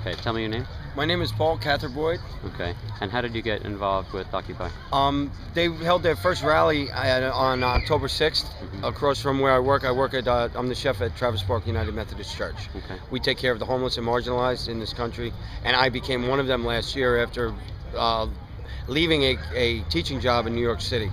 Okay, tell me your name. My name is Paul Catherboyd. Okay, and how did you get involved with Occupy? They held their first rally on October 6th Hmm. across from where I work. I'm the chef at Travis Park United Methodist Church. Okay. We take care of the homeless and marginalized in this country, and I became one of them last year after uh, leaving a teaching job in New York City.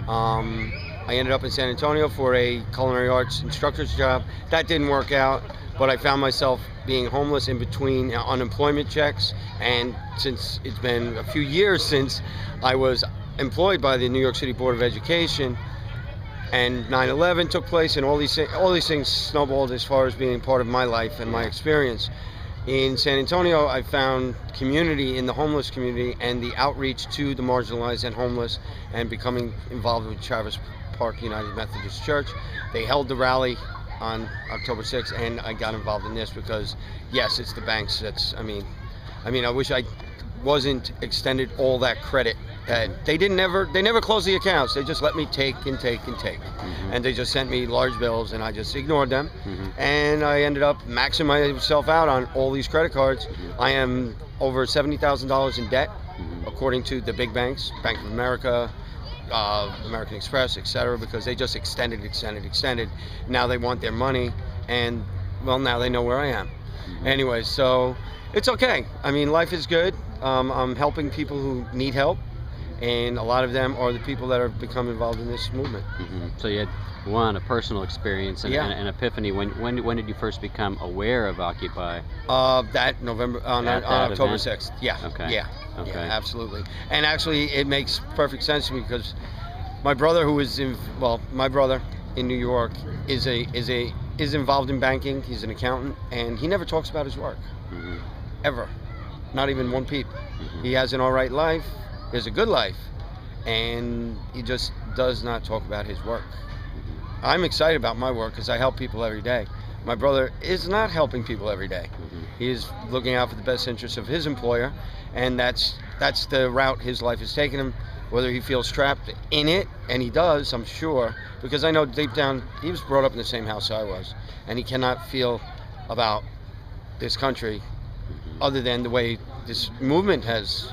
I ended up in San Antonio for a culinary arts instructor's job. That didn't work out, but I found myself being homeless in between unemployment checks. And since it's been a few years since I was employed by the New York City Board of Education, and 9/11 took place, and all these things snowballed as far as being part of my life and my experience. In San Antonio, I found community in the homeless community and the outreach to the marginalized and homeless, and becoming involved with Travis Park United Methodist Church. They held the rally on October 6th, and I got involved in this because, yes, it's the banks. I wish I wasn't extended all that credit. That they never closed the accounts. They just let me take and take and take, and they just sent me large bills, and I just ignored them, and I ended up maxing myself out on all these credit cards. I am over $70,000 in debt, according to the big banks, Bank of America, American Express, etc., because they just extended. Now they want their money, and well, now they know where I am. Anyway, so it's okay. I mean, life is good. I'm helping people who need help, and a lot of them are the people that have become involved in this movement. So you had a personal experience and an epiphany. When did you first become aware of Occupy? That November on That October event? 6th. Yeah. Okay. Yeah. Okay. Yeah, absolutely. And actually, it makes perfect sense to me because my brother, my brother in New York is involved in banking. He's an accountant, and he never talks about his work, ever, not even one peep. He has an all right life. He has a good life, and he just does not talk about his work. I'm excited about my work because I help people every day. My brother is not helping people every day. He is looking out for the best interests of his employer, and that's the route his life has taken him. Whether he feels trapped in it, and he does, I'm sure, because I know deep down he was brought up in the same house I was, and he cannot feel about this country other than the way this movement has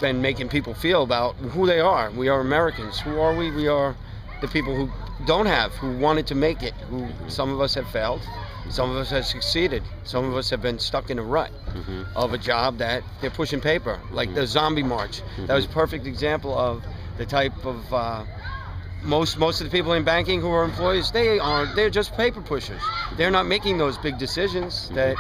been making people feel about who they are. We are Americans. Who are we? We are the people who don't have, who wanted to make it, who some of us have failed, some of us have succeeded, some of us have been stuck in a rut of a job that they're pushing paper, like the zombie march. That was a perfect example of the type of most of the people in banking who are employees, they're just paper pushers. They're not making those big decisions that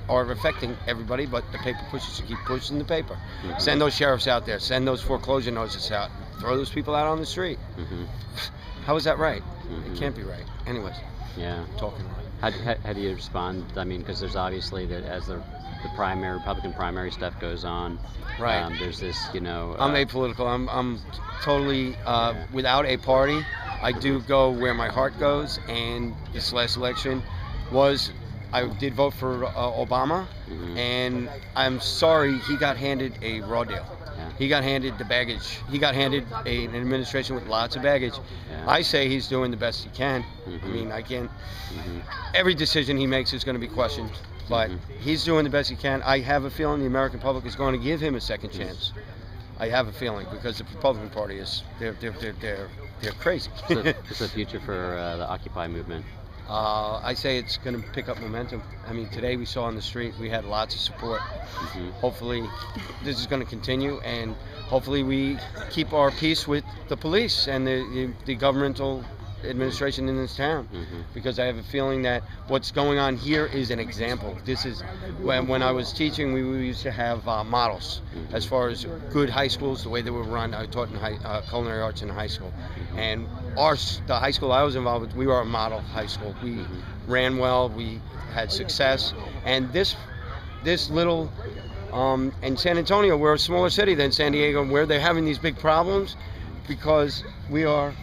are affecting everybody, but the paper pushers who keep pushing the paper. Send those sheriffs out there, send those foreclosure notices out, throw those people out on the street. How is that right? It can't be right. Anyways, Yeah. talking right. How do you respond? I mean, because there's obviously that as the primary Republican primary stuff goes on, Right. there's this, I'm apolitical. I'm totally without a party. I do go where my heart goes, and this last election I did vote for Obama, and I'm sorry he got handed a raw deal. Yeah. He got handed the baggage. He got handed an administration with lots of baggage. Yeah. I say he's doing the best he can. I mean, I can't. Every decision he makes is going to be questioned, but he's doing the best he can. I have a feeling the American public is going to give him a second chance. I have a feeling because the Republican Party they're crazy. What's the future for the Occupy movement? I say it's going to pick up momentum. I mean, today we saw on the street we had lots of support. Hopefully, this is going to continue, and hopefully we keep our peace with the police and the governmental administration in this town, because I have a feeling that what's going on here is an example. This is when I was teaching, we used to have models as far as good high schools, the way they were run. I taught in culinary arts in high school, and the high school I was involved with, we were a model high school. We ran well, we had success, and this little in San Antonio, we're a smaller city than San Diego, where they're having these big problems because we're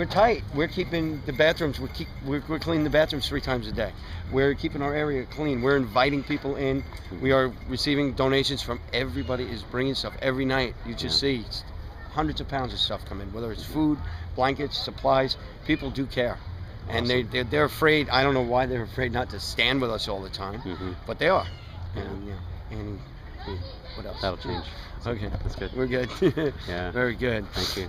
tight. We're keeping the bathrooms. We're cleaning the bathrooms 3 times a day. We're keeping our area clean. We're inviting people in. We are receiving donations from everybody. Is bringing stuff every night. You just see hundreds of pounds of stuff come in, whether it's food, blankets, supplies. People do care, and they're afraid. I don't know why they're afraid not to stand with us all the time, but they are. And Annie, what else? That'll change. Okay, That's good. we're good. Yeah. Very good. Thank you.